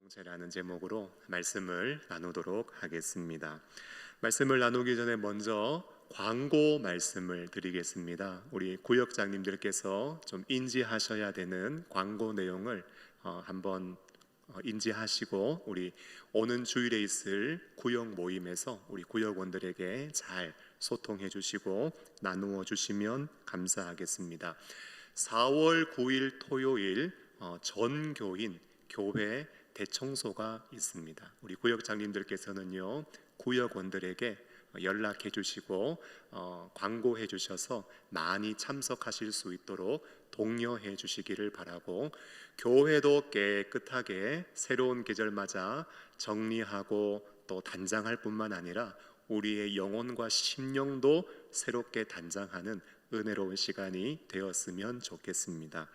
공동체라는 제목으로 말씀을 나누도록 하겠습니다. 말씀을 나누기 전에 먼저 광고 말씀을 드리겠습니다. 우리 구역장님들께서 좀 인지하셔야 되는 광고 내용을 한번 인지하시고 우리 오는 주일에 있을 구역 모임에서 우리 구역원들에게 잘 소통해 주시고 나누어 주시면 감사하겠습니다. 4월 9일 토요일 전교인 교회 대청소가 있습니다. 우리 구역장님들께서는요 구역원들에게 연락해 주시고 광고해 주셔서 많이 참석하실 수 있도록 독려해 주시기를 바라고, 교회도 깨끗하게 새로운 계절 맞아 정리하고 또 단장할 뿐만 아니라 우리의 영혼과 심령도 새롭게 단장하는 은혜로운 시간이 되었으면 좋겠습니다.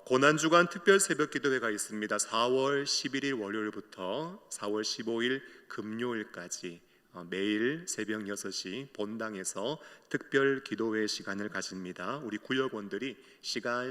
고난주간 특별 새벽 기도회가 있습니다. 4월 11일 월요일부터 4월 15일 금요일까지 매일 새벽 6시 본당에서 특별 기도회 시간을 가집니다. 우리 구역원들이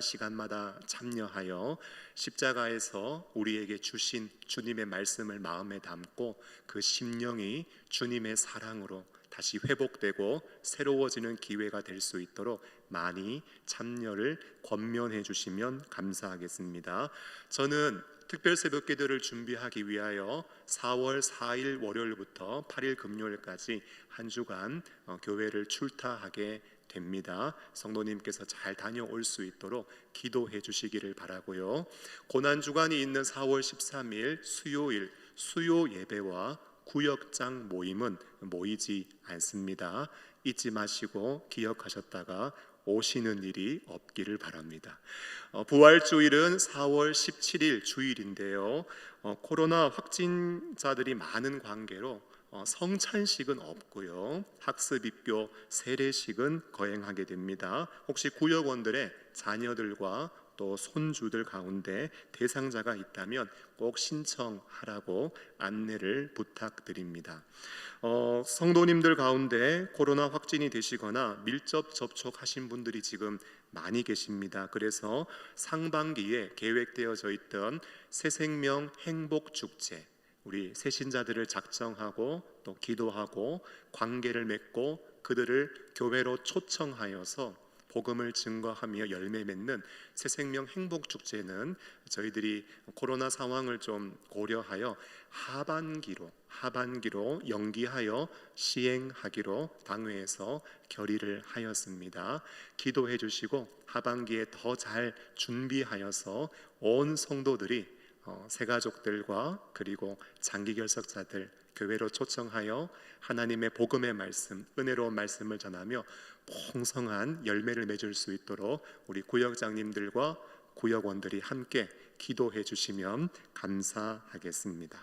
시간마다 참여하여 십자가에서 우리에게 주신 주님의 말씀을 마음에 담고 그 심령이 주님의 사랑으로 다시 회복되고 새로워지는 기회가 될 수 있도록 많이 참여를 권면해 주시면 감사하겠습니다. 저는 특별 새벽 기도를 준비하기 위하여 4월 4일 월요일부터 8일 금요일까지 한 주간 교회를 출타하게 됩니다. 성도님께서 잘 다녀올 수 있도록 기도해 주시기를 바라고요. 고난주간이 있는 4월 13일 수요일 수요 예배와 구역장 모임은 모이지 않습니다. 잊지 마시고 기억하셨다가 오시는 일이 없기를 바랍니다. 부활주일은 4월 17일 주일인데요. 코로나 확진자들이 많은 관계로 성찬식은 없고요. 학습입교 세례식은 거행하게 됩니다. 혹시 구역원들의 자녀들과 또 손주들 가운데 대상자가 있다면 꼭 신청하라고 안내를 부탁드립니다. 성도님들 가운데 코로나 확진이 되시거나 밀접 접촉하신 분들이 지금 많이 계십니다. 그래서 상반기에 계획되어져 있던 새생명 행복축제, 우리 새신자들을 작정하고 또 기도하고 관계를 맺고 그들을 교회로 초청하여서 복음을 증거하며 열매 맺는 새생명 행복축제는 저희들이 코로나 상황을 좀 고려하여 하반기로 연기하여 시행하기로 당회에서 결의를 하였습니다. 기도해 주시고 하반기에 더 잘 준비하여서 온 성도들이 새가족들과 그리고 장기 결석자들 교회로 초청하여 하나님의 복음의 말씀, 은혜로운 말씀을 전하며 풍성한 열매를 맺을 수 있도록 우리 구역장님들과 구역원들이 함께 기도해 주시면 감사하겠습니다.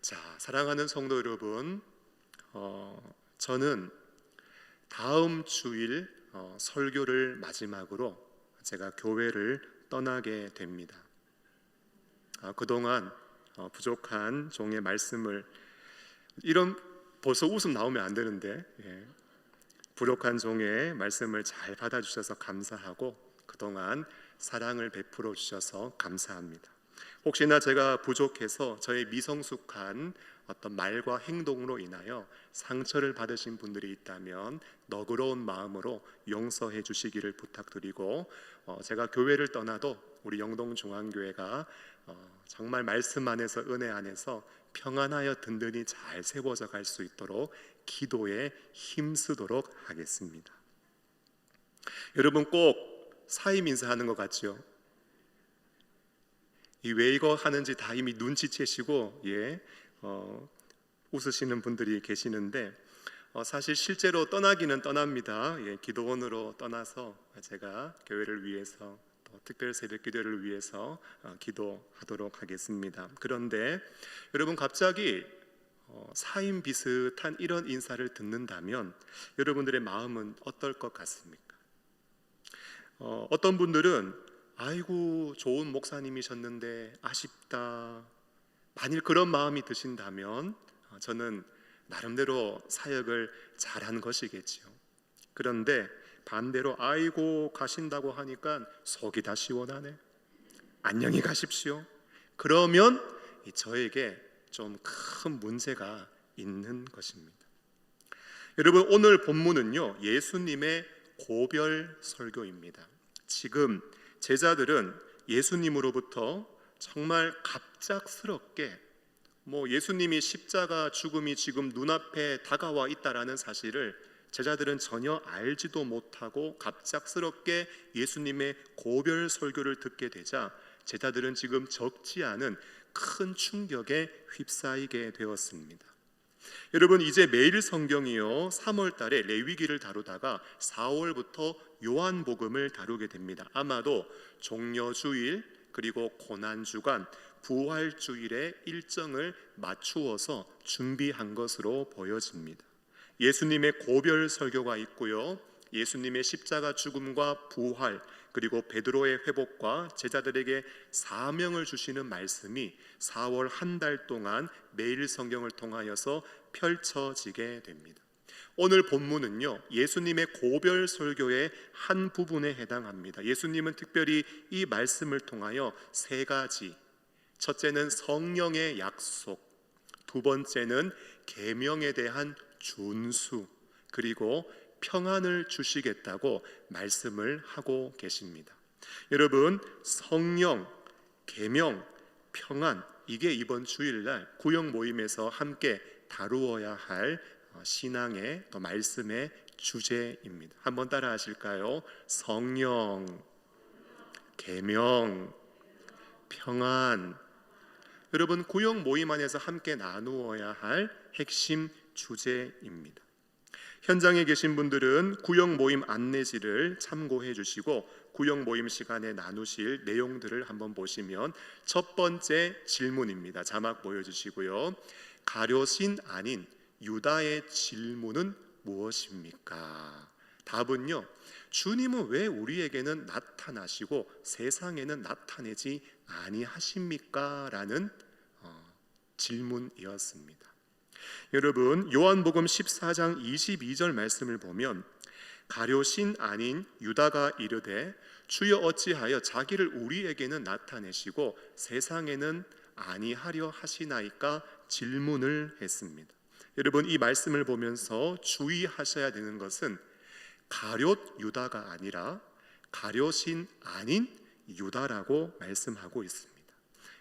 자, 사랑하는 성도 여러분, 저는 다음 주일 설교를 마지막으로 제가 교회를 떠나게 됩니다. 그동안 부족한 종의 말씀을 벌써 웃음 나오면 안 되는데 부족한 종의 말씀을 잘 받아주셔서 감사하고 그동안 사랑을 베풀어 주셔서 감사합니다. 혹시나 제가 부족해서 저의 미성숙한 어떤 말과 행동으로 인하여 상처를 받으신 분들이 있다면 너그러운 마음으로 용서해 주시기를 부탁드리고, 제가 교회를 떠나도 우리 영동중앙교회가 정말 말씀 안에서 은혜 안에서 평안하여 든든히 잘 세워져 갈 수 있도록 기도에 힘쓰도록 하겠습니다. 여러분 꼭 사임 인사하는 것 같죠? 왜 이거 하는지 다 이미 눈치채시고 웃으시는 분들이 계시는데 사실 실제로 떠나기는 떠납니다. 기도원으로 떠나서 제가 교회를 위해서 또 특별 새벽 기도를 위해서 기도하도록 하겠습니다. 그런데 여러분 갑자기 사임 비슷한 이런 인사를 듣는다면 여러분들의 마음은 어떨 것 같습니까? 어떤 분들은 아이고 좋은 목사님이셨는데 아쉽다, 만일 그런 마음이 드신다면 저는 나름대로 사역을 잘한 것이겠지요. 그런데 반대로 아이고 가신다고 하니까 속이 다 시원하네, 안녕히 가십시오, 그러면 저에게 좀 큰 문제가 있는 것입니다. 여러분, 오늘 본문은요, 예수님의 고별 설교입니다. 지금 제자들은 예수님으로부터 정말 갑작스럽게 예수님이 십자가 죽음이 지금 눈앞에 다가와 있다라는 사실을 제자들은 전혀 알지도 못하고 갑작스럽게 예수님의 고별 설교를 듣게 되자 제자들은 지금 적지 않은 큰 충격에 휩싸이게 되었습니다. 여러분, 이제 매일 성경이요 3월 달에 레위기를 다루다가 4월부터 요한복음을 다루게 됩니다. 아마도 종려주일 그리고 고난주간 부활주일의 일정을 맞추어서 준비한 것으로 보여집니다. 예수님의 고별 설교가 있고요, 예수님의 십자가 죽음과 부활 그리고 베드로의 회복과 제자들에게 사명을 주시는 말씀이 4월 한 달 동안 매일 성경을 통하여서 펼쳐지게 됩니다. 오늘 본문은요, 예수님의 고별 설교의 한 부분에 해당합니다. 예수님은 특별히 이 말씀을 통하여 세 가지, 첫째는 성령의 약속, 두 번째는 계명에 대한 준수, 그리고 평안을 주시겠다고 말씀을 하고 계십니다. 여러분, 성령, 계명, 평안, 이게 이번 주일날 구역 모임에서 함께 다루어야 할 신앙의 또 말씀의 주제입니다. 한번 따라 하실까요? 성령, 계명, 평안. 여러분, 구역 모임 안에서 함께 나누어야 할 핵심 주제입니다. 현장에 계신 분들은 구역 모임 안내지를 참고해 주시고 구역 모임 시간에 나누실 내용들을 한번 보시면 첫 번째 질문입니다. 자막 보여주시고요. 가룟신 아닌 유다의 질문은 무엇입니까? 답은요, 주님은 왜 우리에게는 나타나시고 세상에는 나타내지 아니하십니까? 라는 질문이었습니다. 여러분, 요한복음 14장 22절 말씀을 보면 가룟신 아닌 유다가 이르되 주여 어찌하여 자기를 우리에게는 나타내시고 세상에는 아니하려 하시나이까 질문을 했습니다. 여러분, 이 말씀을 보면서 주의하셔야 되는 것은 가룟 유다가 아니라 가룟신 아닌 유다라고 말씀하고 있습니다.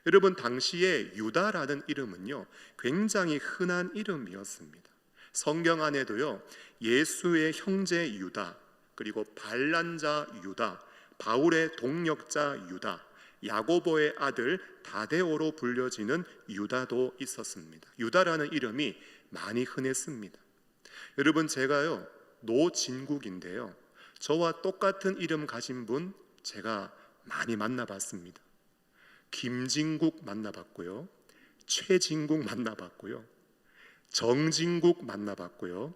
여러분, 당시에 유다라는 이름은요 굉장히 흔한 이름이었습니다. 성경 안에도요 예수의 형제 유다, 그리고 반란자 유다, 바울의 동역자 유다, 야고보의 아들 다데오로 불려지는 유다도 있었습니다. 유다라는 이름이 많이 흔했습니다. 여러분, 제가요 노진국인데요, 저와 똑같은 이름 가진 분 제가 많이 만나봤습니다. 김진국 만나봤고요, 최진국 만나봤고요, 정진국 만나봤고요,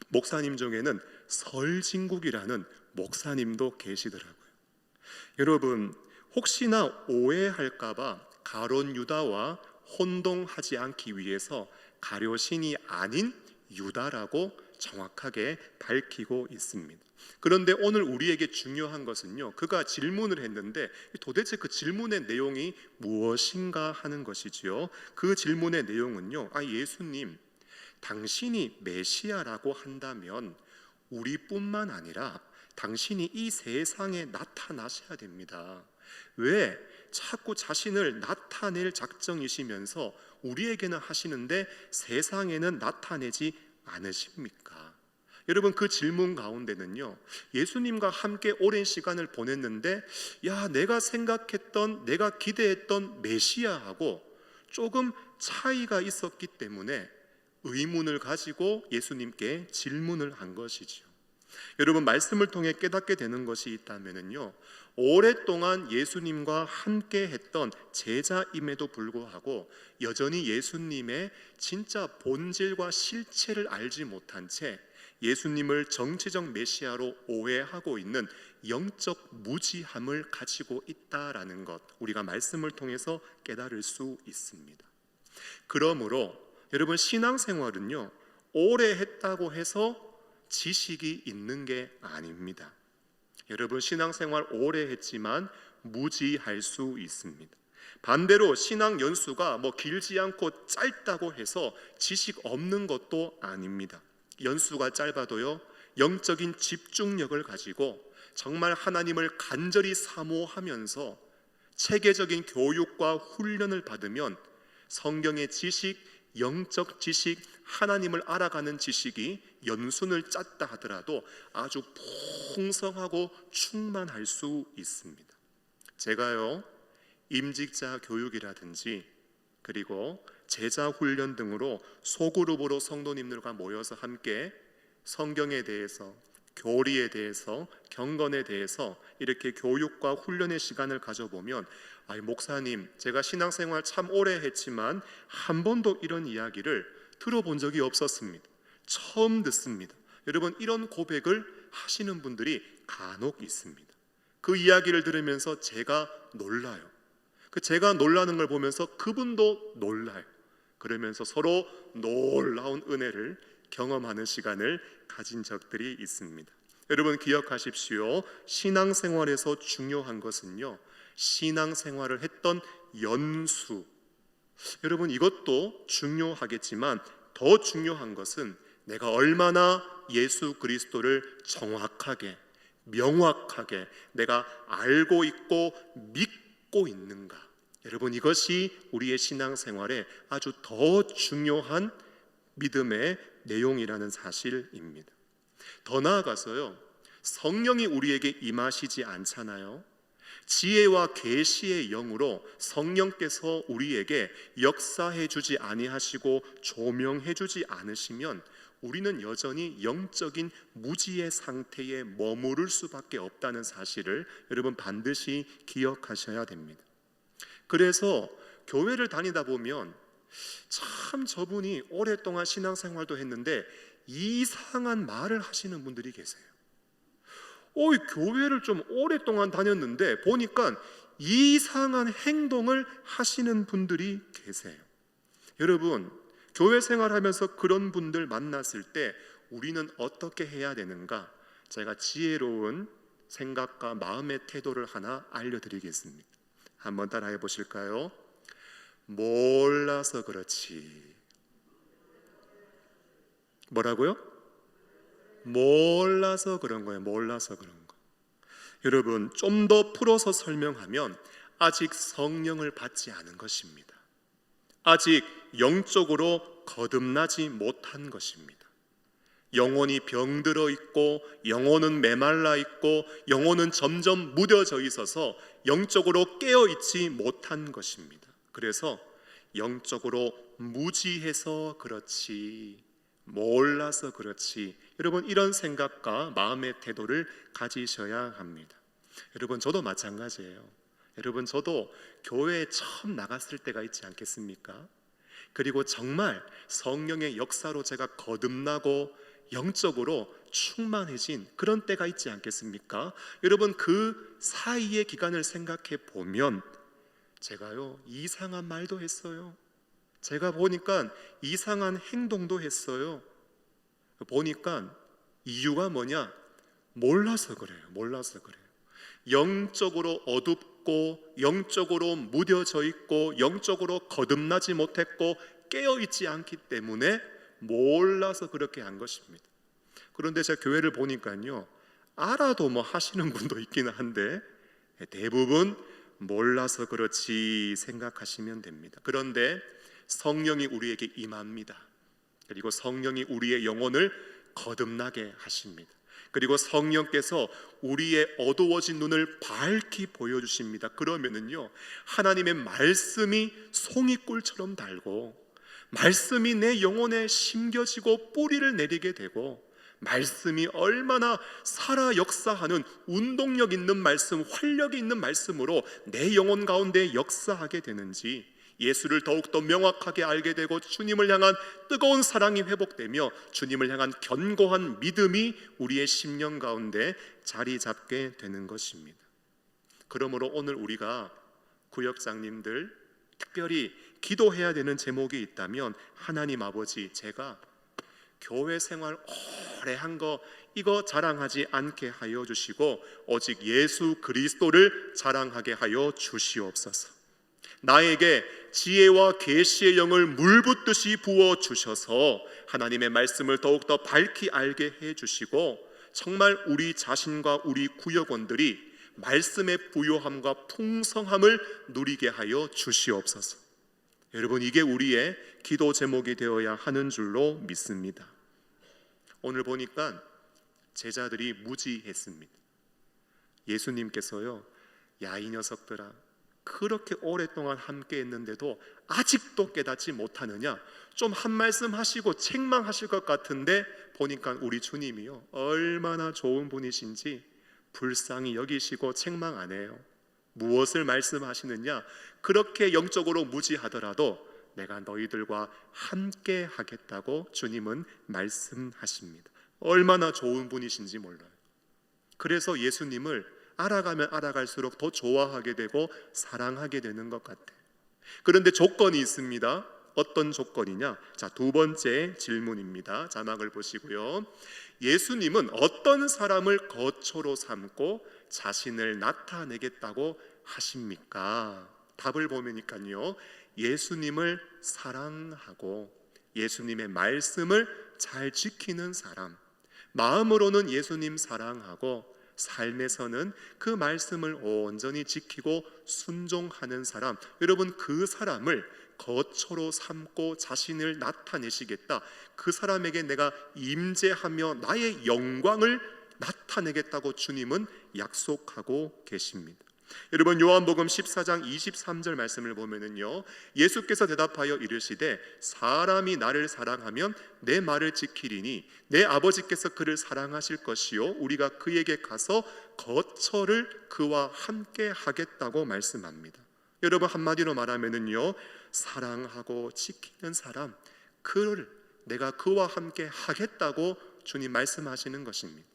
목사님 중에는 설진국이라는 목사님도 계시더라고요. 여러분, 혹시나 오해할까봐 가룟 유다와 혼동하지 않기 위해서 가룟신이 아닌 유다라고 정확하게 밝히고 있습니다. 그런데 오늘 우리에게 중요한 것은요, 그가 질문을 했는데 도대체 그 질문의 내용이 무엇인가 하는 것이지요. 그 질문의 내용은요, 예수님, 당신이 메시아라고 한다면 우리뿐만 아니라 당신이 이 세상에 나타나셔야 됩니다. 왜 자꾸 자신을 나타낼 작정이시면서 우리에게는 하시는데 세상에는 나타내지 않으십니까? 여러분, 그 질문 가운데는요, 예수님과 함께 오랜 시간을 보냈는데 내가 생각했던, 내가 기대했던 메시아하고 조금 차이가 있었기 때문에 의문을 가지고 예수님께 질문을 한 것이죠. 여러분, 말씀을 통해 깨닫게 되는 것이 있다면요, 오랫동안 예수님과 함께 했던 제자임에도 불구하고 여전히 예수님의 진짜 본질과 실체를 알지 못한 채 예수님을 정치적 메시아로 오해하고 있는 영적 무지함을 가지고 있다라는 것, 우리가 말씀을 통해서 깨달을 수 있습니다. 그러므로 여러분, 신앙생활은요 오래 했다고 해서 지식이 있는 게 아닙니다. 여러분, 신앙생활 오래 했지만 무지할 수 있습니다. 반대로 신앙 연수가 길지 않고 짧다고 해서 지식 없는 것도 아닙니다. 연수가 짧아도요, 영적인 집중력을 가지고 정말 하나님을 간절히 사모하면서 체계적인 교육과 훈련을 받으면 성경의 지식, 영적 지식, 하나님을 알아가는 지식이 연순을 짰다 하더라도 아주 풍성하고 충만할 수 있습니다. 제가요, 임직자 교육이라든지 그리고 제자 훈련 등으로 소그룹으로 성도님들과 모여서 함께 성경에 대해서, 교리에 대해서, 경건에 대해서 이렇게 교육과 훈련의 시간을 가져보면, 목사님, 제가 신앙생활 참 오래 했지만 한 번도 이런 이야기를 들어본 적이 없었습니다. 처음 듣습니다. 여러분, 이런 고백을 하시는 분들이 간혹 있습니다. 그 이야기를 들으면서 제가 놀라요. 제가 놀라는 걸 보면서 그분도 놀라요. 그러면서 서로 놀라운 은혜를 경험하는 시간을 가진 적들이 있습니다. 여러분, 기억하십시오. 신앙생활에서 중요한 것은요, 신앙생활을 했던 연수, 여러분, 이것도 중요하겠지만 더 중요한 것은 내가 얼마나 예수 그리스도를 정확하게, 명확하게 내가 알고 있고 믿고 있는가. 여러분, 이것이 우리의 신앙생활에 아주 더 중요한 믿음의 내용이라는 사실입니다. 더 나아가서요, 성령이 우리에게 임하시지 않잖아요. 지혜와 계시의 영으로 성령께서 우리에게 역사해 주지 아니하시고 조명해 주지 않으시면 우리는 여전히 영적인 무지의 상태에 머무를 수밖에 없다는 사실을 여러분 반드시 기억하셔야 됩니다. 그래서 교회를 다니다 보면 참 저분이 오랫동안 신앙생활도 했는데 이상한 말을 하시는 분들이 계세요. 교회를 좀 오랫동안 다녔는데 보니까 이상한 행동을 하시는 분들이 계세요. 여러분, 교회 생활하면서 그런 분들 만났을 때 우리는 어떻게 해야 되는가? 제가 지혜로운 생각과 마음의 태도를 하나 알려드리겠습니다. 한번 따라해 보실까요? 몰라서 그렇지. 뭐라고요? 몰라서 그런 거예요. 몰라서 그런 거. 여러분, 좀 더 풀어서 설명하면 아직 성령을 받지 않은 것입니다. 아직 영적으로 거듭나지 못한 것입니다. 영혼이 병들어 있고, 영혼은 메말라 있고, 영혼은 점점 무뎌져 있어서 영적으로 깨어 있지 못한 것입니다. 그래서 영적으로 무지해서 그렇지, 몰라서 그렇지, 여러분, 이런 생각과 마음의 태도를 가지셔야 합니다. 여러분, 저도 마찬가지예요. 여러분, 저도 교회에 처음 나갔을 때가 있지 않겠습니까? 그리고 정말 성령의 역사로 제가 거듭나고 영적으로 충만해진 그런 때가 있지 않겠습니까? 여러분, 그 사이의 기간을 생각해 보면 제가요, 이상한 말도 했어요. 제가 보니까 이상한 행동도 했어요. 보니까 이유가 뭐냐? 몰라서 그래요. 몰라서 그래요. 영적으로 어둡고, 영적으로 무뎌져 있고, 영적으로 거듭나지 못했고 깨어 있지 않기 때문에 몰라서 그렇게 한 것입니다. 그런데 제가 교회를 보니까요, 알아도 하시는 분도 있기는 한데 대부분 몰라서 그렇지 생각하시면 됩니다. 그런데 성령이 우리에게 임합니다. 그리고 성령이 우리의 영혼을 거듭나게 하십니다. 그리고 성령께서 우리의 어두워진 눈을 밝히 보여주십니다. 그러면은요, 하나님의 말씀이 송이꿀처럼 달고, 말씀이 내 영혼에 심겨지고 뿌리를 내리게 되고, 말씀이 얼마나 살아 역사하는 운동력 있는 말씀, 활력이 있는 말씀으로 내 영혼 가운데 역사하게 되는지, 예수를 더욱더 명확하게 알게 되고 주님을 향한 뜨거운 사랑이 회복되며 주님을 향한 견고한 믿음이 우리의 심령 가운데 자리 잡게 되는 것입니다. 그러므로 오늘 우리가 구역장님들 특별히 기도해야 되는 제목이 있다면, 하나님 아버지, 제가 교회 생활 오래 한 거 이거 자랑하지 않게 하여 주시고 오직 예수 그리스도를 자랑하게 하여 주시옵소서. 나에게 지혜와 계시의 영을 물붓듯이 부어 주셔서 하나님의 말씀을 더욱더 밝히 알게 해 주시고, 정말 우리 자신과 우리 구역원들이 말씀의 부요함과 풍성함을 누리게 하여 주시옵소서. 여러분, 이게 우리의 기도 제목이 되어야 하는 줄로 믿습니다. 오늘 보니까 제자들이 무지했습니다. 예수님께서요, 야, 이 녀석들아, 그렇게 오랫동안 함께 했는데도 아직도 깨닫지 못하느냐, 좀 한 말씀 하시고 책망하실 것 같은데 보니까 우리 주님이요, 얼마나 좋은 분이신지 불쌍히 여기시고 책망 안 해요. 무엇을 말씀하시느냐, 그렇게 영적으로 무지하더라도 내가 너희들과 함께 하겠다고 주님은 말씀하십니다. 얼마나 좋은 분이신지 몰라요. 그래서 예수님을 알아가면 알아갈수록 더 좋아하게 되고 사랑하게 되는 것 같아요. 그런데 조건이 있습니다. 어떤 조건이냐? 자, 두 번째 질문입니다. 자막을 보시고요. 예수님은 어떤 사람을 거처로 삼고 자신을 나타내겠다고 하십니까? 답을 보면요, 예수님을 사랑하고 예수님의 말씀을 잘 지키는 사람, 마음으로는 예수님 사랑하고 삶에서는 그 말씀을 온전히 지키고 순종하는 사람, 여러분, 그 사람을 거처로 삼고 자신을 나타내시겠다, 그 사람에게 내가 임재하며 나의 영광을 나타내겠다고 주님은 약속하고 계십니다. 여러분, 요한복음 14장 23절 말씀을 보면은요, 예수께서 대답하여 이르시되 사람이 나를 사랑하면 내 말을 지키리니 내 아버지께서 그를 사랑하실 것이요 우리가 그에게 가서 거처를 그와 함께 하겠다고 말씀합니다. 여러분, 한마디로 말하면은요, 사랑하고 지키는 사람, 그를 내가 그와 함께 하겠다고 주님 말씀하시는 것입니다.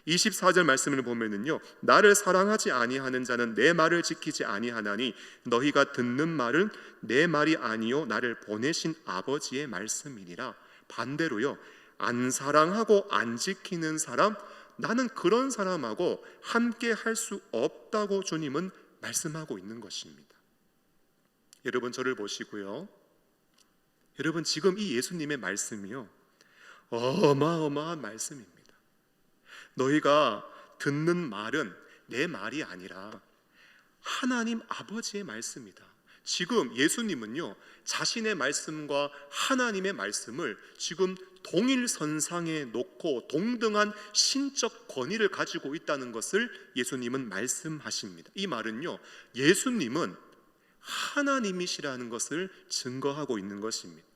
24절 말씀을 보면은요, 나를 사랑하지 아니하는 자는 내 말을 지키지 아니하나니 너희가 듣는 말은 내 말이 아니요 나를 보내신 아버지의 말씀이니라. 반대로요, 안 사랑하고 안 지키는 사람, 나는 그런 사람하고 함께 할 수 없다고 주님은 말씀하고 있는 것입니다. 여러분, 저를 보시고요, 여러분, 지금 이 예수님의 말씀이요, 어마어마한 말씀입니다. 너희가 듣는 말은 내 말이 아니라 하나님 아버지의 말씀이다. 지금 예수님은요, 자신의 말씀과 하나님의 말씀을 지금 동일선상에 놓고 동등한 신적 권위를 가지고 있다는 것을 예수님은 말씀하십니다. 이 말은요, 예수님은 하나님이시라는 것을 증거하고 있는 것입니다.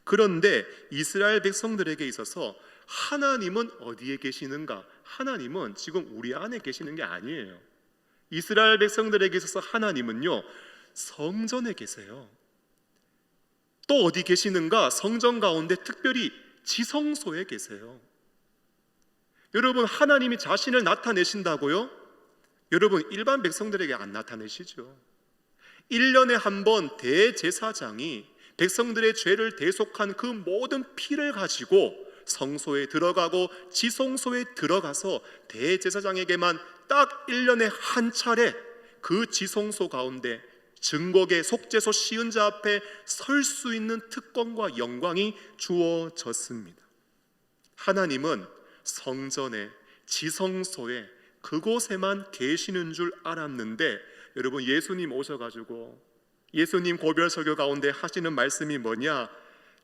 그런데 이스라엘 백성들에게 있어서 하나님은 어디에 계시는가? 하나님은 지금 우리 안에 계시는 게 아니에요. 이스라엘 백성들에게 있어서 하나님은요, 성전에 계세요. 또 어디 계시는가? 성전 가운데 특별히 지성소에 계세요. 여러분, 하나님이 자신을 나타내신다고요? 여러분, 일반 백성들에게 안 나타내시죠. 1년에 한 번 대제사장이 백성들의 죄를 대속한 그 모든 피를 가지고 성소에 들어가고 지성소에 들어가서 대제사장에게만 딱 1년에 한 차례 그 지성소 가운데 증거계 속죄소 시은자 앞에 설 수 있는 특권과 영광이 주어졌습니다. 하나님은 성전에, 지성소에, 그곳에만 계시는 줄 알았는데, 여러분, 예수님 오셔가지고 예수님 고별설교 가운데 하시는 말씀이 뭐냐?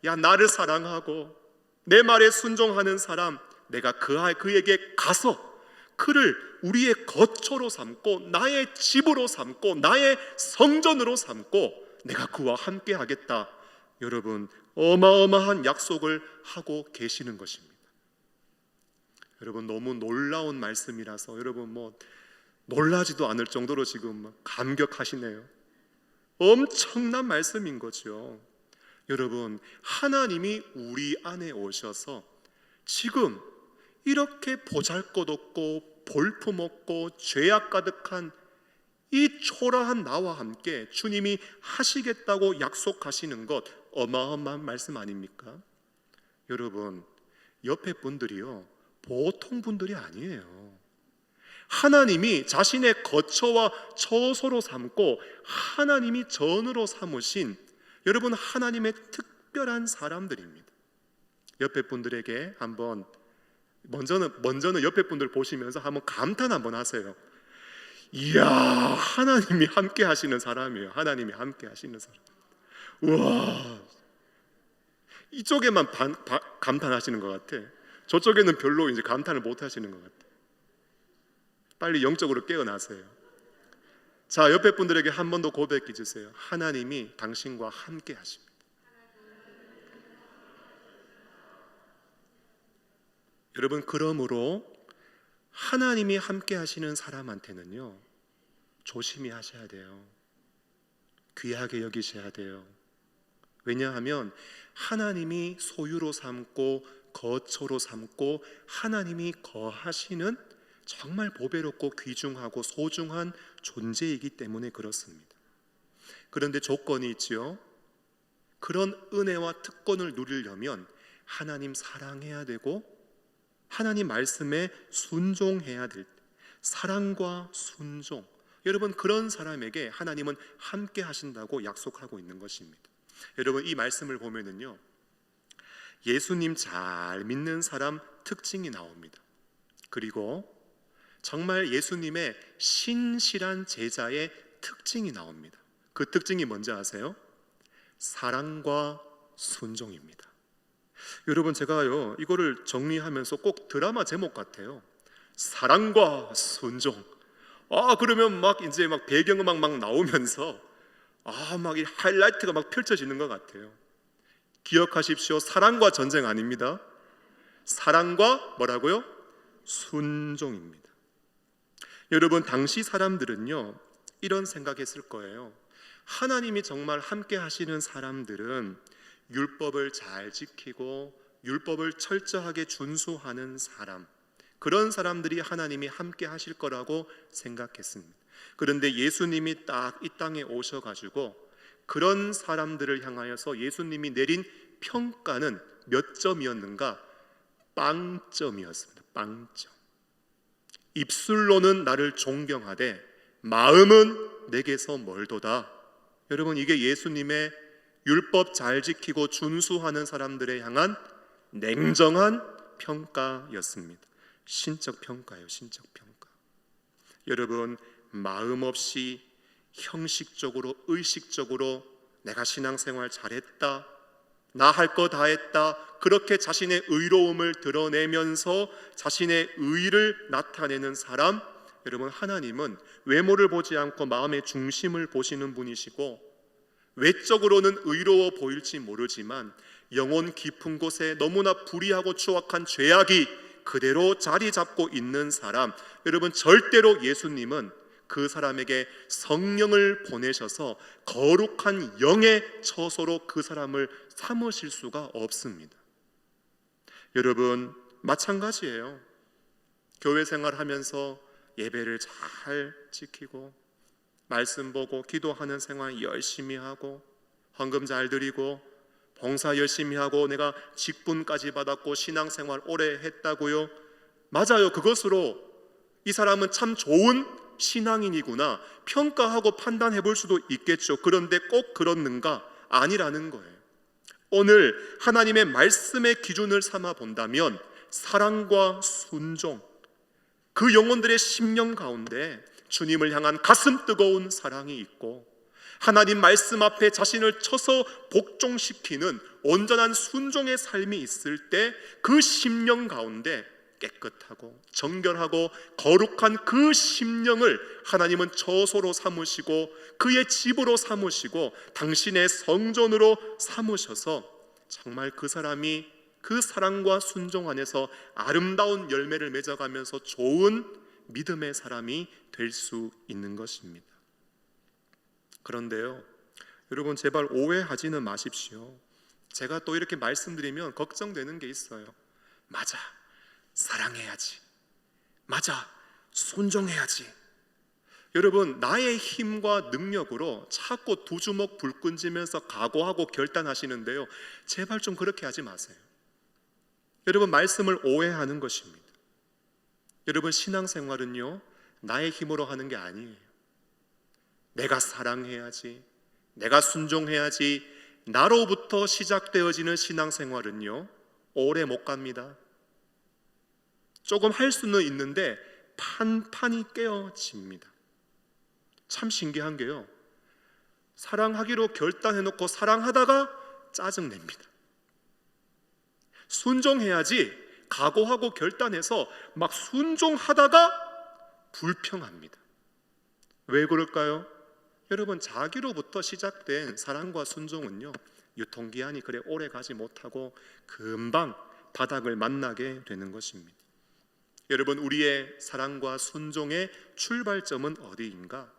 야, 나를 사랑하고 내 말에 순종하는 사람, 내가 그에게 가서 그를 우리의 거처로 삼고 나의 집으로 삼고 나의 성전으로 삼고 내가 그와 함께 하겠다. 여러분, 어마어마한 약속을 하고 계시는 것입니다. 여러분, 너무 놀라운 말씀이라서 여러분 놀라지도 않을 정도로 지금 감격하시네요. 엄청난 말씀인 거죠. 여러분, 하나님이 우리 안에 오셔서 지금 이렇게 보잘것없고 볼품없고 죄악 가득한 이 초라한 나와 함께 주님이 하시겠다고 약속하시는 것, 어마어마한 말씀 아닙니까? 여러분, 옆에 분들이요, 보통 분들이 아니에요. 하나님이 자신의 거처와 처소로 삼고 하나님이 전으로 삼으신 여러분 하나님의 특별한 사람들입니다. 옆에 분들에게 한번 먼저는 옆에 분들 보시면서 한번 감탄 한번 하세요. 이야, 하나님이 함께 하시는 사람이에요. 하나님이 함께 하시는 사람. 우와, 이쪽에만 감탄하시는 것 같아. 저쪽에는 별로 이제 감탄을 못 하시는 것 같아. 빨리 영적으로 깨어나세요. 자, 옆에 분들에게 한 번 더 고백해 주세요. 하나님이 당신과 함께 하십니다. 여러분, 그러므로 하나님이 함께 하시는 사람한테는요, 조심히 하셔야 돼요. 귀하게 여기셔야 돼요. 왜냐하면 하나님이 소유로 삼고 거처로 삼고 하나님이 거하시는 정말 보배롭고 귀중하고 소중한 존재이기 때문에 그렇습니다. 그런데 조건이 있지요. 그런 은혜와 특권을 누리려면 하나님 사랑해야 되고 하나님 말씀에 순종해야 될 때, 사랑과 순종, 여러분 그런 사람에게 하나님은 함께 하신다고 약속하고 있는 것입니다. 여러분 이 말씀을 보면은요, 예수님 잘 믿는 사람 특징이 나옵니다. 그리고 정말 예수님의 신실한 제자의 특징이 나옵니다. 그 특징이 뭔지 아세요? 사랑과 순종입니다. 여러분 제가요 이거를 정리하면서 꼭 드라마 제목 같아요. 사랑과 순종. 그러면 막 이제 막 배경음악 막 나오면서 막 이 하이라이트가 막 펼쳐지는 것 같아요. 기억하십시오. 사랑과 전쟁 아닙니다. 사랑과 뭐라고요? 순종입니다. 여러분 당시 사람들은요 이런 생각했을 거예요. 하나님이 정말 함께 하시는 사람들은 율법을 잘 지키고 율법을 철저하게 준수하는 사람, 그런 사람들이 하나님이 함께 하실 거라고 생각했습니다. 그런데 예수님이 딱 이 땅에 오셔가지고 그런 사람들을 향하여서 예수님이 내린 평가는 몇 점이었는가? 빵점이었습니다. 빵점. 입술로는 나를 존경하되 마음은 내게서 멀도다. 여러분 이게 예수님의 율법 잘 지키고 준수하는 사람들에 향한 냉정한 평가였습니다. 신적 평가예요. 신적 평가. 여러분 마음 없이 형식적으로 의식적으로 내가 신앙생활 잘했다, 나 할 거 다 했다, 그렇게 자신의 의로움을 드러내면서 자신의 의를 나타내는 사람, 여러분 하나님은 외모를 보지 않고 마음의 중심을 보시는 분이시고 외적으로는 의로워 보일지 모르지만 영혼 깊은 곳에 너무나 불의하고 추악한 죄악이 그대로 자리 잡고 있는 사람, 여러분 절대로 예수님은 그 사람에게 성령을 보내셔서 거룩한 영의 처소로 그 사람을 삼으실 수가 없습니다. 여러분 마찬가지예요. 교회 생활하면서 예배를 잘 지키고 말씀 보고 기도하는 생활 열심히 하고 헌금 잘 드리고 봉사 열심히 하고 내가 직분까지 받았고 신앙생활 오래 했다고요? 맞아요. 그것으로 이 사람은 참 좋은 신앙인이구나 평가하고 판단해 볼 수도 있겠죠. 그런데 꼭 그렇는가? 아니라는 거예요. 오늘 하나님의 말씀의 기준을 삼아 본다면 사랑과 순종, 그 영혼들의 심령 가운데 주님을 향한 가슴 뜨거운 사랑이 있고 하나님 말씀 앞에 자신을 쳐서 복종시키는 온전한 순종의 삶이 있을 때 그 심령 가운데 깨끗하고 정결하고 거룩한 그 심령을 하나님은 처소로 삼으시고 그의 집으로 삼으시고 당신의 성전으로 삼으셔서 정말 그 사람이 그 사랑과 순종 안에서 아름다운 열매를 맺어가면서 좋은 믿음의 사람이 될 수 있는 것입니다. 그런데요, 여러분 제발 오해하지는 마십시오. 제가 또 이렇게 말씀드리면 걱정되는 게 있어요. 맞아, 사랑해야지. 맞아, 순종해야지. 여러분 나의 힘과 능력으로 자꾸 두 주먹 불 끈지면서 각오하고 결단하시는데요, 제발 좀 그렇게 하지 마세요. 여러분 말씀을 오해하는 것입니다. 여러분 신앙생활은요 나의 힘으로 하는 게 아니에요. 내가 사랑해야지, 내가 순종해야지, 나로부터 시작되어지는 신앙생활은요, 오래 못 갑니다. 조금 할 수는 있는데 판판이 깨어집니다. 참 신기한 게요, 사랑하기로 결단해놓고 사랑하다가 짜증냅니다. 순종해야지 각오하고 결단해서 막 순종하다가 불평합니다. 왜 그럴까요? 여러분, 자기로부터 시작된 사랑과 순종은요, 유통기한이 그래 오래 가지 못하고 금방 바닥을 만나게 되는 것입니다. 여러분, 우리의 사랑과 순종의 출발점은 어디인가?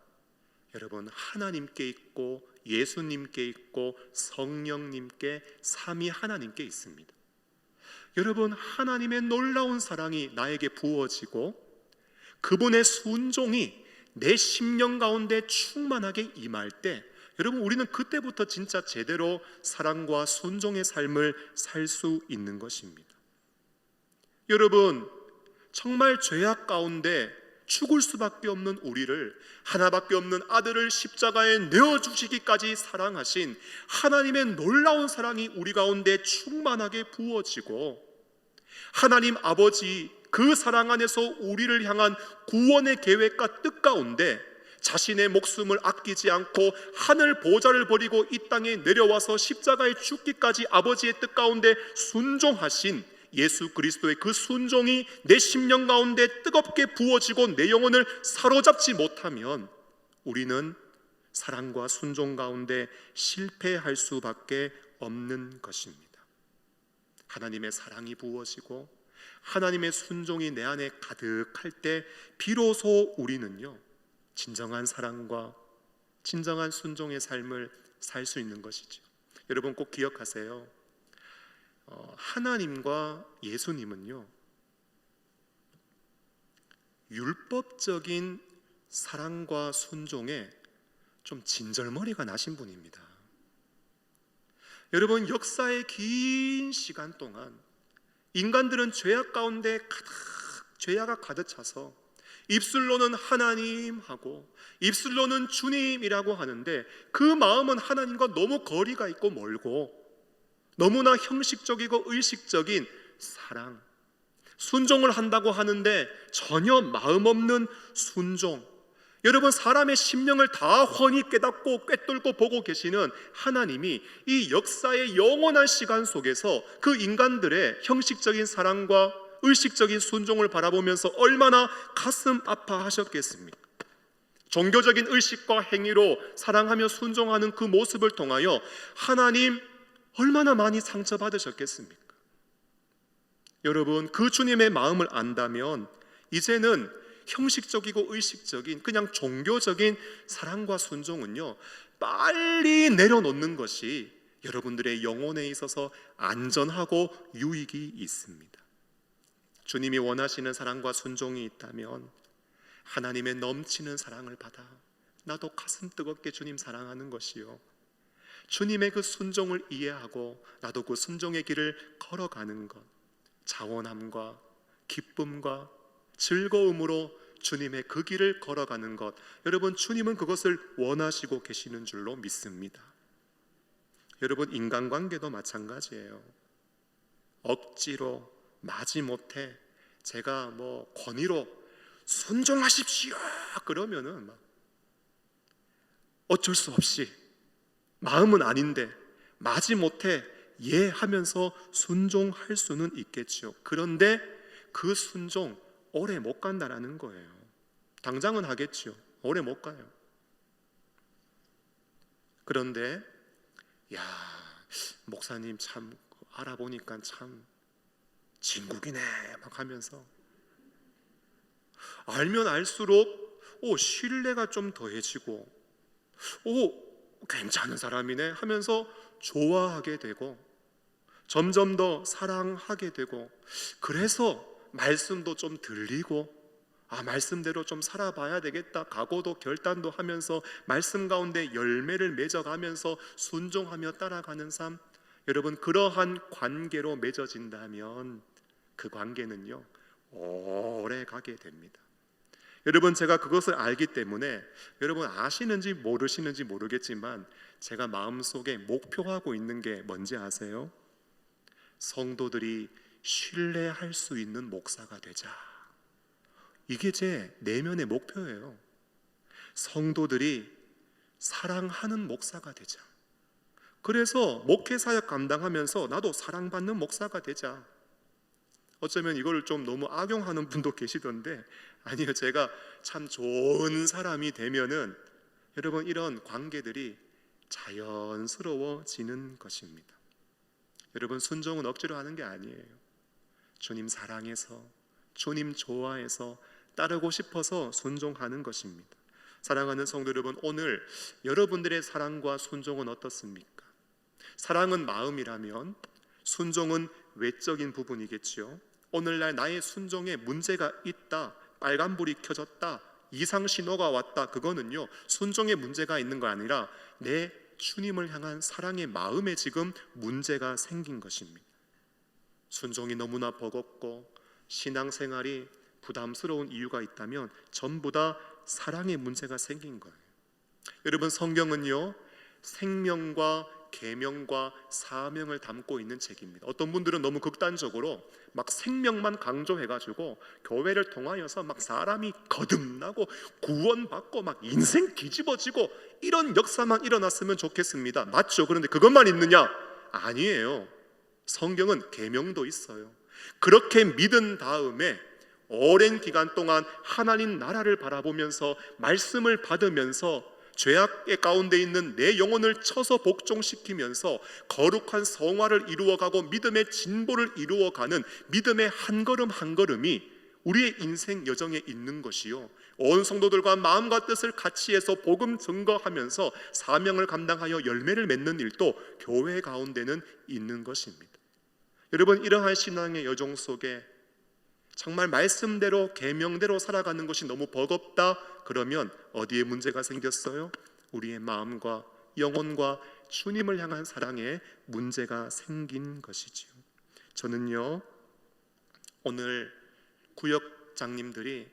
여러분, 하나님께 있고 예수님께 있고 성령님께, 삼위 하나님께 있습니다. 여러분, 하나님의 놀라운 사랑이 나에게 부어지고 그분의 순종이 내 심령 가운데 충만하게 임할 때, 여러분, 우리는 그때부터 진짜 제대로 사랑과 순종의 삶을 살 수 있는 것입니다. 여러분, 정말 죄악 가운데 죽을 수밖에 없는 우리를, 하나밖에 없는 아들을 십자가에 내어주시기까지 사랑하신 하나님의 놀라운 사랑이 우리 가운데 충만하게 부어지고, 하나님 아버지 그 사랑 안에서 우리를 향한 구원의 계획과 뜻 가운데 자신의 목숨을 아끼지 않고 하늘 보좌를 버리고 이 땅에 내려와서 십자가에 죽기까지 아버지의 뜻 가운데 순종하신 예수 그리스도의 그 순종이 내 심령 가운데 뜨겁게 부어지고 내 영혼을 사로잡지 못하면 우리는 사랑과 순종 가운데 실패할 수밖에 없는 것입니다. 하나님의 사랑이 부어지고 하나님의 순종이 내 안에 가득할 때 비로소 우리는요, 진정한 사랑과 진정한 순종의 삶을 살 수 있는 것이죠. 여러분, 꼭 기억하세요. 하나님과 예수님은요, 율법적인 사랑과 순종에 좀 진절머리가 나신 분입니다. 여러분, 역사의 긴 시간 동안 인간들은 죄악 가운데 죄악가 가득 차서 입술로는 하나님하고 입술로는 주님이라고 하는데 그 마음은 하나님과 너무 거리가 있고 멀고 너무나 형식적이고 의식적인 사랑, 순종을 한다고 하는데 전혀 마음 없는 순종. 여러분, 사람의 심령을 다 훤히 깨닫고 꿰뚫고 보고 계시는 하나님이 이 역사의 영원한 시간 속에서 그 인간들의 형식적인 사랑과 의식적인 순종을 바라보면서 얼마나 가슴 아파하셨겠습니까? 종교적인 의식과 행위로 사랑하며 순종하는 그 모습을 통하여 하나님 얼마나 많이 상처받으셨겠습니까? 여러분, 그 주님의 마음을 안다면 이제는 형식적이고 의식적인 그냥 종교적인 사랑과 순종은요, 빨리 내려놓는 것이 여러분들의 영혼에 있어서 안전하고 유익이 있습니다. 주님이 원하시는 사랑과 순종이 있다면 하나님의 넘치는 사랑을 받아 나도 가슴 뜨겁게 주님 사랑하는 것이요, 주님의 그 순종을 이해하고 나도 그 순종의 길을 걸어가는 것, 자원함과 기쁨과 즐거움으로 주님의 그 길을 걸어가는 것, 여러분, 주님은 그것을 원하시고 계시는 줄로 믿습니다. 여러분, 인간관계도 마찬가지예요. 억지로 마지못해 제가 권위로 순종하십시오 그러면은 막 어쩔 수 없이 마음은 아닌데 마지못해 예 하면서 순종할 수는 있겠죠. 그런데 그 순종 오래 못 간다라는 거예요. 당장은 하겠죠. 오래 못 가요. 그런데 야, 목사님 참 알아보니까 참 진국이네 막 하면서 알면 알수록 신뢰가 좀 더해지고 괜찮은 사람이네 하면서 좋아하게 되고 점점 더 사랑하게 되고, 그래서 말씀도 좀 들리고 말씀대로 좀 살아봐야 되겠다 각오도 결단도 하면서 말씀 가운데 열매를 맺어가면서 순종하며 따라가는 삶, 여러분, 그러한 관계로 맺어진다면 그 관계는요 오래 가게 됩니다. 여러분, 제가 그것을 알기 때문에 여러분 아시는지 모르시는지 모르겠지만 제가 마음속에 목표하고 있는 게 뭔지 아세요? 성도들이 신뢰할 수 있는 목사가 되자. 이게 제 내면의 목표예요. 성도들이 사랑하는 목사가 되자. 그래서 목회사역 감당하면서 나도 사랑받는 목사가 되자. 어쩌면 이걸 좀 너무 악용하는 분도 계시던데, 아니요, 제가 참 좋은 사람이 되면은 여러분 이런 관계들이 자연스러워지는 것입니다. 여러분, 순종은 억지로 하는 게 아니에요. 주님 사랑해서, 주님 좋아해서, 따르고 싶어서 순종하는 것입니다. 사랑하는 성도 여러분, 오늘 여러분들의 사랑과 순종은 어떻습니까? 사랑은 마음이라면 순종은 외적인 부분이겠죠. 오늘날 나의 순종에 문제가 있다, 빨간불이 켜졌다, 이상 신호가 왔다, 그거는요 순종에 문제가 있는 거 아니라 내 주님을 향한 사랑의 마음에 지금 문제가 생긴 것입니다. 순종이 너무나 버겁고 신앙생활이 부담스러운 이유가 있다면 전부 다 사랑의 문제가 생긴 거예요. 여러분, 성경은요 생명과 계명과 사명을 담고 있는 책입니다. 어떤 분들은 너무 극단적으로 막 생명만 강조해가지고 교회를 통하여서 막 사람이 거듭나고 구원받고 막 인생 뒤집어지고 이런 역사만 일어났으면 좋겠습니다. 맞죠? 그런데 그것만 있느냐? 아니에요. 성경은 계명도 있어요. 그렇게 믿은 다음에 오랜 기간 동안 하나님 나라를 바라보면서 말씀을 받으면서 죄악의 가운데 있는 내 영혼을 쳐서 복종시키면서 거룩한 성화를 이루어가고 믿음의 진보를 이루어가는 믿음의 한 걸음 한 걸음이 우리의 인생 여정에 있는 것이요, 온 성도들과 마음과 뜻을 같이 해서 복음 증거하면서 사명을 감당하여 열매를 맺는 일도 교회 가운데는 있는 것입니다. 여러분, 이러한 신앙의 여정 속에 정말 말씀대로 계명대로 살아가는 것이 너무 버겁다 그러면 어디에 문제가 생겼어요? 우리의 마음과 영혼과 주님을 향한 사랑에 문제가 생긴 것이지요. 저는요 오늘 구역장님들이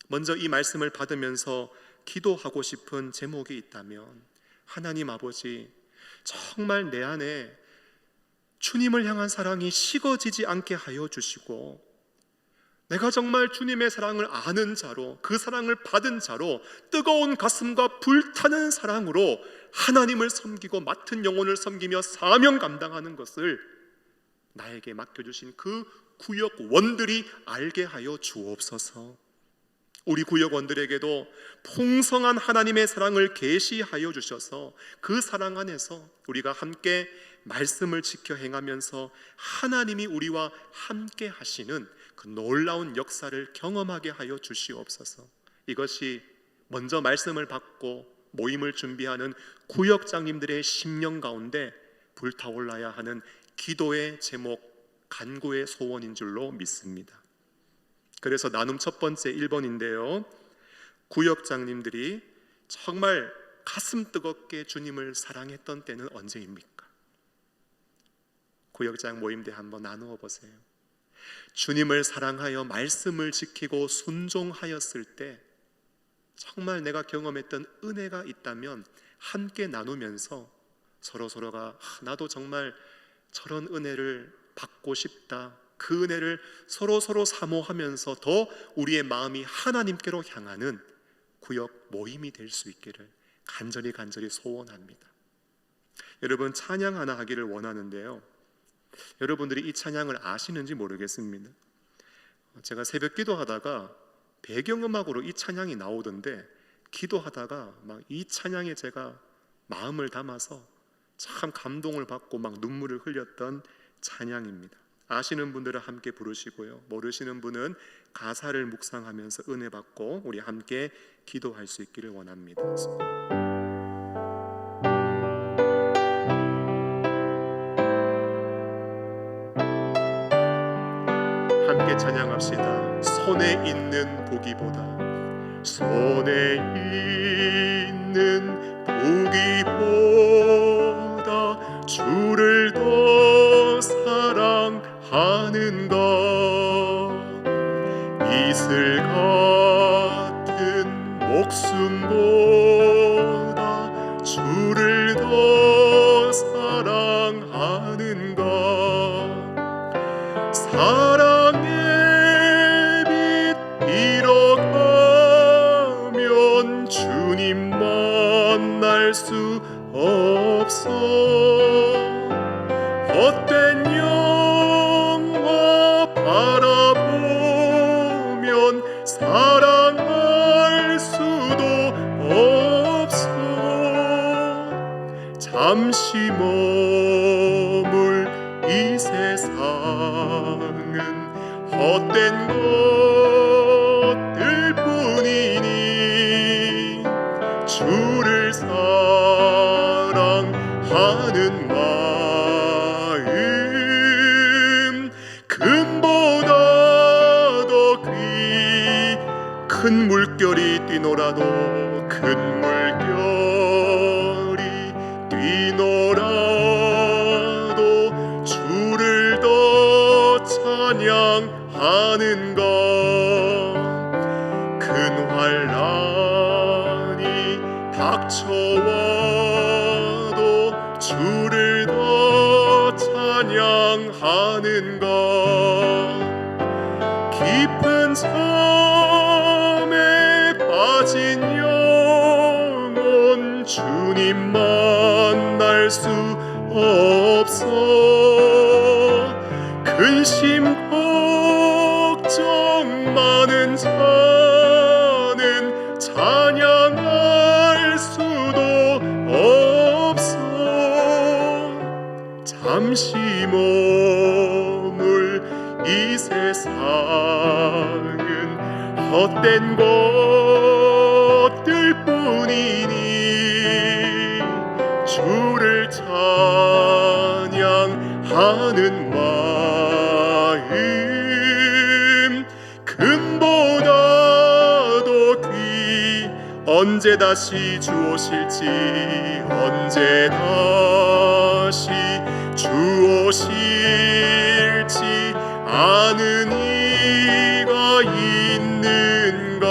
먼저 이 말씀을 받으면서 기도하고 싶은 제목이 있다면, 하나님 아버지, 정말 내 안에 주님을 향한 사랑이 식어지지 않게 하여 주시고, 내가 정말 주님의 사랑을 아는 자로, 그 사랑을 받은 자로 뜨거운 가슴과 불타는 사랑으로 하나님을 섬기고 맡은 영혼을 섬기며 사명 감당하는 것을 나에게 맡겨주신 그 구역원들이 알게 하여 주옵소서. 우리 구역원들에게도 풍성한 하나님의 사랑을 계시하여 주셔서 그 사랑 안에서 우리가 함께 말씀을 지켜 행하면서 하나님이 우리와 함께 하시는 그 놀라운 역사를 경험하게 하여 주시옵소서. 이것이 먼저 말씀을 받고 모임을 준비하는 구역장님들의 심령 가운데 불타올라야 하는 기도의 제목, 간구의 소원인 줄로 믿습니다. 그래서 나눔 첫 번째 1번인데요, 구역장님들이 정말 가슴 뜨겁게 주님을 사랑했던 때는 언제입니까? 구역장 모임 때 한번 나누어 보세요. 주님을 사랑하여 말씀을 지키고 순종하였을 때 정말 내가 경험했던 은혜가 있다면 함께 나누면서 서로가 나도 정말 저런 은혜를 받고 싶다, 그 은혜를 서로 사모하면서 더 우리의 마음이 하나님께로 향하는 구역 모임이 될 수 있기를 간절히 소원합니다. 여러분, 찬양 하나 하기를 원하는데요, 여러분들이 이 찬양을 아시는지 모르겠습니다. 제가 새벽 기도하다가 배경음악으로 이 찬양이 나오던데, 기도하다가 막 이 찬양에 제가 마음을 담아서 참 감동을 받고 막 눈물을 흘렸던 찬양입니다. 아시는 분들은 함께 부르시고요, 모르시는 분은 가사를 묵상하면서 은혜 받고 우리 함께 기도할 수 있기를 원합니다. 함께 찬양합시다. 손에 있는 보기보다, 손에 있는 보기보다 주를 더 사랑하는 것, 이슬 목숨보다 주를 더 사랑하는가. 사랑의 빛 잃어가면 주님 만날 수 없어. 헛된 영화 바라보면 사랑할 수도 없어. 잠시 머물 이 세상은 헛된 것들 뿐이니 주를 사랑하는 마음 금보다 더 큰 물결이 뛰노라도 큰 물결이 뛰노라도 주를 더 찬양하는가. 큰 환난이 닥쳐와도 주를 더 찬양하는가. 깊은 잠에 빠진 영혼 주님 만날 수 없어. 근심 걱정 많은 자는 찬양할 수도 없어. 잠시 머물 이 세상은 헛된 것들 뿐이니 주를 찬양하는 마음 금보다 더 귀. 언제 다시 주 오실지 언제 다시 주 오실지 아는 이가 있는가.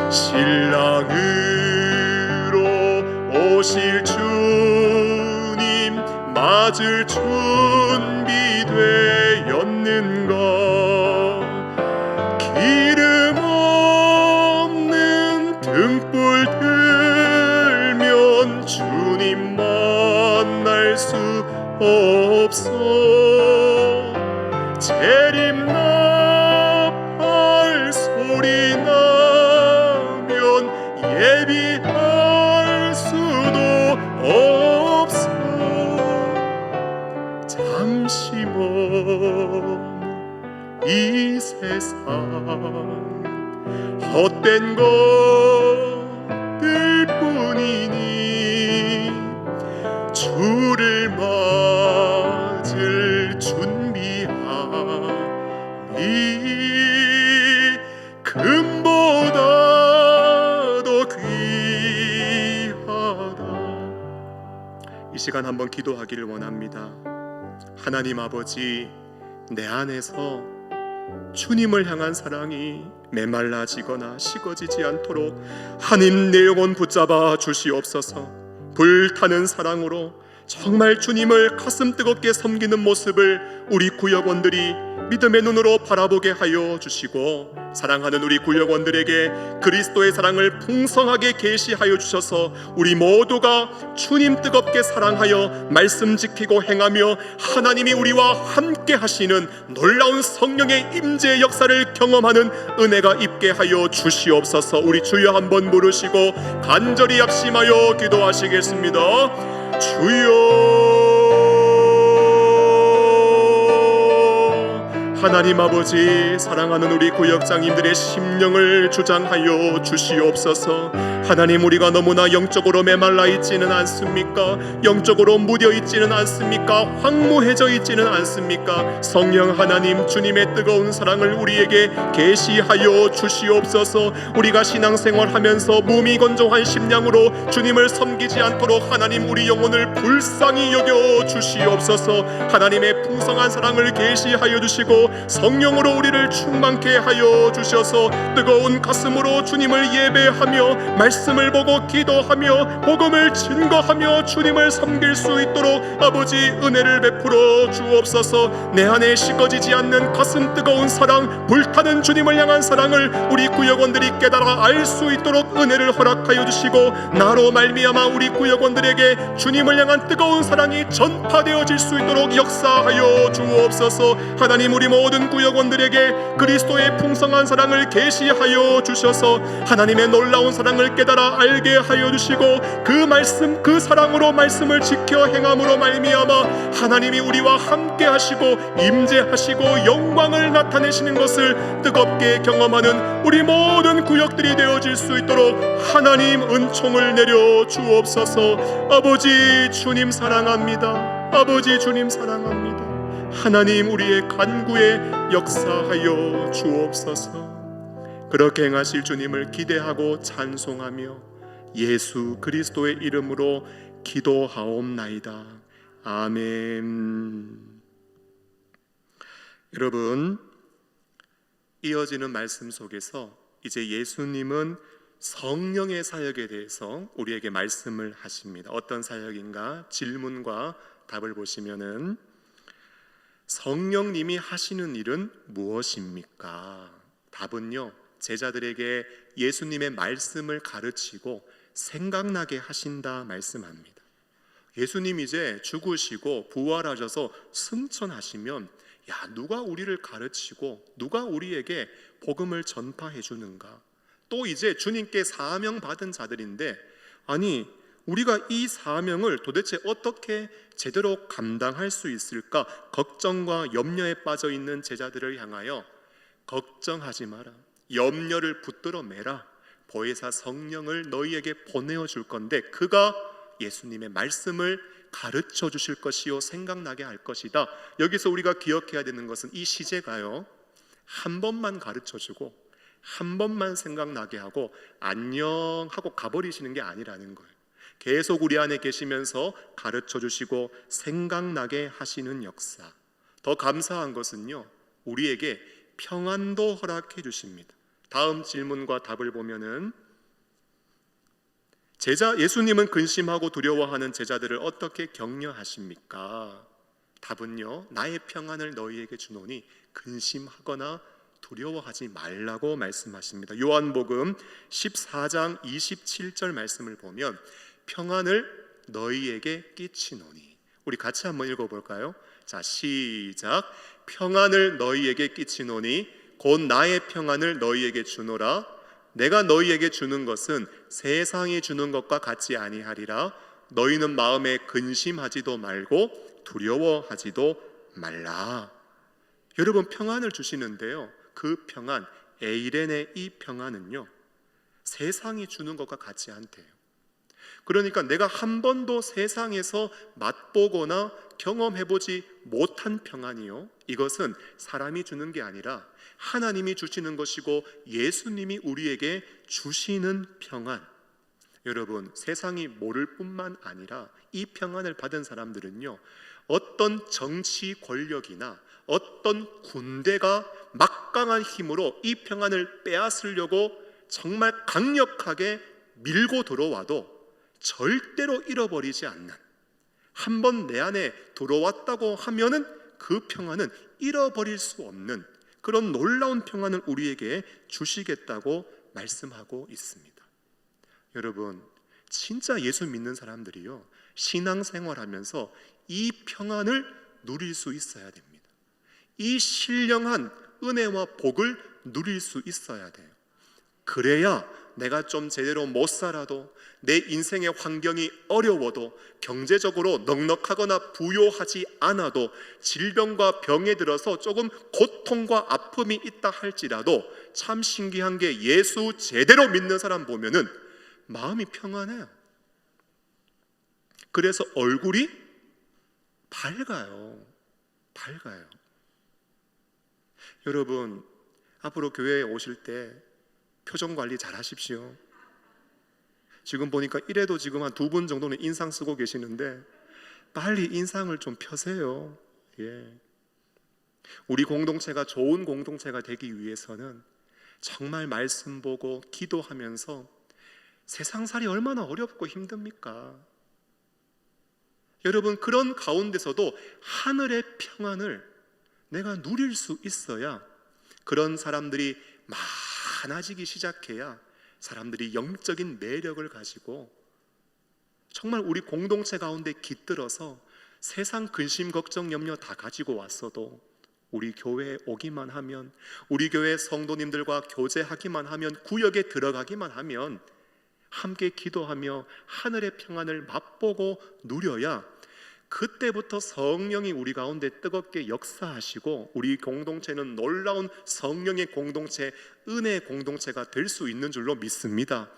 신랑으로 오실 주님 맞을 준비되었는가. 기름 없는 등불 들면 주님 만날 수 없어. 재림나팔 소리 나면 예비할 수도 없어. 잠시 먼 이 세상 헛된 것들 뿐이니 주를 맞을 준비하니 금보다 더 귀하다. 이 시간 한번 기도하기를 원합니다. 하나님 아버지, 내 안에서 주님을 향한 사랑이 메말라지거나 식어지지 않도록 하나님 내 영혼 붙잡아 주시옵소서. 불타는 사랑으로 정말 주님을 가슴 뜨겁게 섬기는 모습을 우리 구역원들이 믿음의 눈으로 바라보게 하여 주시고, 사랑하는 우리 구역원들에게 그리스도의 사랑을 풍성하게 계시하여 주셔서 우리 모두가 주님 뜨겁게 사랑하여 말씀 지키고 행하며 하나님이 우리와 함께 하시는 놀라운 성령의 임재의 역사를 경험하는 은혜가 있게 하여 주시옵소서. 우리 주여 한번 부르시고 간절히 합심하여 기도하시겠습니다. 주여. 하나님 아버지, 사랑하는 우리 구역장님들의 심령을 주장하여 주시옵소서. 하나님, 우리가 너무나 영적으로 메말라 있지는 않습니까? 영적으로 무뎌 있지는 않습니까? 황무해져 있지는 않습니까? 성령 하나님, 주님의 뜨거운 사랑을 우리에게 계시하여 주시옵소서. 우리가 신앙생활하면서 몸이 건조한 심령으로 주님을 섬기지 않도록 하나님 우리 영혼을 불쌍히 여겨 주시옵소서. 하나님의 풍성한 사랑을 계시하여 주시고 성령으로 우리를 충만케 하여 주셔서 뜨거운 가슴으로 주님을 예배하며 말씀을 보고 기도하며 복음을 증거하며 주님을 섬길 수 있도록 아버지 은혜를 베풀어 주옵소서. 내 안에 식어지지 않는 가슴 뜨거운 사랑, 불타는 주님을 향한 사랑을 우리 구역원들이 깨달아 알 수 있도록 은혜를 허락하여 주시고, 나로 말미암아 우리 구역원들에게 주님을 향한 뜨거운 사랑이 전파되어질 수 있도록 역사하여 주옵소서. 하나님, 우리 모든 구역원들에게 그리스도의 풍성한 사랑을 계시하여 주셔서 하나님의 놀라운 사랑을 깨달아 알게 하여 주시고, 그 말씀, 그 사랑으로 말씀을 지켜 행함으로 말미암아 하나님이 우리와 함께 하시고 임재하시고 영광을 나타내시는 것을 뜨겁게 경험하는 우리 모든 구역들이 되어질 수 있도록 하나님 은총을 내려 주옵소서. 아버지 주님 사랑합니다. 아버지 주님 사랑합니다. 하나님, 우리의 간구에 역사하여 주옵소서. 그렇게 행하실 주님을 기대하고 찬송하며 예수 그리스도의 이름으로 기도하옵나이다. 아멘. 여러분, 이어지는 말씀 속에서 이제 예수님은 성령의 사역에 대해서 우리에게 말씀을 하십니다. 어떤 사역인가? 질문과 답을 보시면은 성령님이 하시는 일은 무엇입니까? 답은요, 제자들에게 예수님의 말씀을 가르치고 생각나게 하신다 말씀합니다. 예수님 이제 죽으시고 부활하셔서 승천하시면 누가 우리를 가르치고 누가 우리에게 복음을 전파해 주는가? 또 이제 주님께 사명 받은 자들인데, 아니 우리가 이 사명을 도대체 어떻게 제대로 감당할 수 있을까? 걱정과 염려에 빠져 있는 제자들을 향하여 걱정하지 마라, 염려를 붙들어 매라, 보혜사 성령을 너희에게 보내어 줄 건데 그가 예수님의 말씀을 가르쳐 주실 것이요 생각나게 할 것이다. 여기서 우리가 기억해야 되는 것은 이 시제가요, 한 번만 가르쳐 주고 한 번만 생각나게 하고 안녕 하고 가버리시는 게 아니라는 거예요. 계속 우리 안에 계시면서 가르쳐 주시고 생각나게 하시는 역사. 더 감사한 것은요, 우리에게 평안도 허락해 주십니다. 다음 질문과 답을 보면은 예수님은 근심하고 두려워하는 제자들을 어떻게 격려하십니까? 답은요, 나의 평안을 너희에게 주노니 근심하거나 두려워하지 말라고 말씀하십니다. 요한복음 14장 27절 말씀을 보면 평안을 너희에게 끼치노니, 우리 같이 한번 읽어볼까요? 자, 시작. 평안을 너희에게 끼치노니 곧 나의 평안을 너희에게 주노라. 내가 너희에게 주는 것은 세상이 주는 것과 같지 아니하리라. 너희는 마음에 근심하지도 말고 두려워하지도 말라. 여러분, 평안을 주시는데요, 그 평안, 에이렌의 이 평안은요, 세상이 주는 것과 같지 않대요. 그러니까 내가 한 번도 세상에서 맛보거나 경험해보지 못한 평안이요, 이것은 사람이 주는 게 아니라 하나님이 주시는 것이고 예수님이 우리에게 주시는 평안. 여러분, 세상이 모를 뿐만 아니라 이 평안을 받은 사람들은요, 어떤 정치 권력이나 어떤 군대가 막강한 힘으로 이 평안을 빼앗으려고 정말 강력하게 밀고 들어와도 절대로 잃어버리지 않는, 한 번 내 안에 들어왔다고 하면은 그 평안은 잃어버릴 수 없는 그런 놀라운 평안을 우리에게 주시겠다고 말씀하고 있습니다. 여러분, 진짜 예수 믿는 사람들이요, 신앙생활하면서 이 평안을 누릴 수 있어야 됩니다. 이 신령한 은혜와 복을 누릴 수 있어야 돼요. 그래야 내가 좀 제대로 못 살아도, 내 인생의 환경이 어려워도, 경제적으로 넉넉하거나 부요하지 않아도, 질병과 병에 들어서 조금 고통과 아픔이 있다 할지라도, 참 신기한 게 예수 제대로 믿는 사람 보면은 마음이 평안해요. 그래서 얼굴이 밝아요. 여러분, 앞으로 교회에 오실 때 표정 관리 잘 하십시오. 지금 보니까 이래도 지금 한 2분 정도는 인상 쓰고 계시는데 빨리 인상을 좀 펴세요. 우리 공동체가 좋은 공동체가 되기 위해서는 정말 말씀 보고 기도하면서 세상살이 얼마나 어렵고 힘듭니까? 여러분, 그런 가운데서도 하늘의 평안을 내가 누릴 수 있어야 그런 사람들이 많아지기 시작해야 사람들이 영적인 매력을 가지고 정말 우리 공동체 가운데 깃들어서 세상 근심 걱정 염려 다 가지고 왔어도 우리 교회에 오기만 하면, 우리 교회 성도님들과 교제하기만 하면, 구역에 들어가기만 하면 함께 기도하며 하늘의 평안을 맛보고 누려야 그때부터 성령이 우리 가운데 뜨겁게 역사하시고 우리 공동체는 놀라운 성령의 공동체, 은혜의 공동체가 될 수 있는 줄로 믿습니다.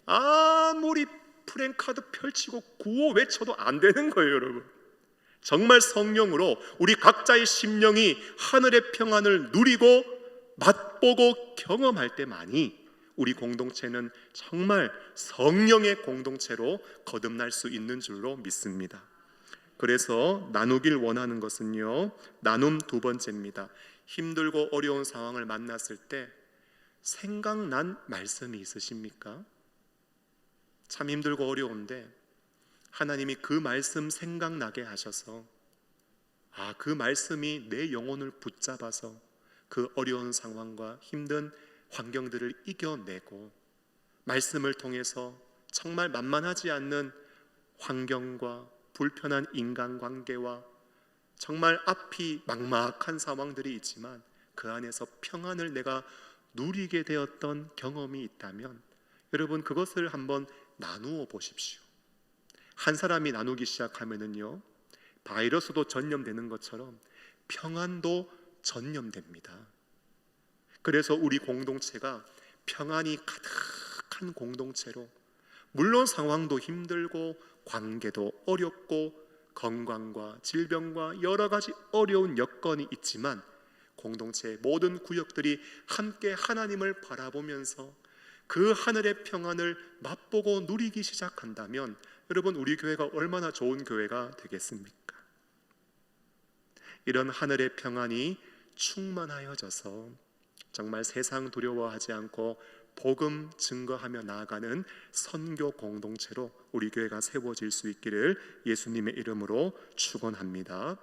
아무리 프랭카드 펼치고 구호 외쳐도 안 되는 거예요, 여러분. 정말 성령으로 우리 각자의 심령이 하늘의 평안을 누리고 맛보고 경험할 때만이 우리 공동체는 정말 성령의 공동체로 거듭날 수 있는 줄로 믿습니다. 그래서 나누길 원하는 것은요, 나눔 두 번째입니다. 힘들고 어려운 상황을 만났을 때 생각난 말씀이 있으십니까? 참 힘들고 어려운데 하나님이 그 말씀 생각나게 하셔서 그 말씀이 내 영혼을 붙잡아서 그 어려운 상황과 힘든 환경들을 이겨내고 말씀을 통해서 정말 만만하지 않는 환경과 불편한 인간관계와 정말 앞이 막막한 상황들이 있지만 그 안에서 평안을 내가 누리게 되었던 경험이 있다면 여러분, 그것을 한번 나누어 보십시오. 한 사람이 나누기 시작하면은요, 바이러스도 전염되는 것처럼 평안도 전염됩니다. 그래서 우리 공동체가 평안이 가득한 공동체로, 물론 상황도 힘들고 관계도 어렵고 건강과 질병과 여러 가지 어려운 여건이 있지만 공동체의 모든 구역들이 함께 하나님을 바라보면서 그 하늘의 평안을 맛보고 누리기 시작한다면 여러분, 우리 교회가 얼마나 좋은 교회가 되겠습니까? 이런 하늘의 평안이 충만하여져서 정말 세상 두려워하지 않고 복음 증거하며 나아가는 선교 공동체로 우리 교회가 세워질 수 있기를 예수님의 이름으로 축원합니다.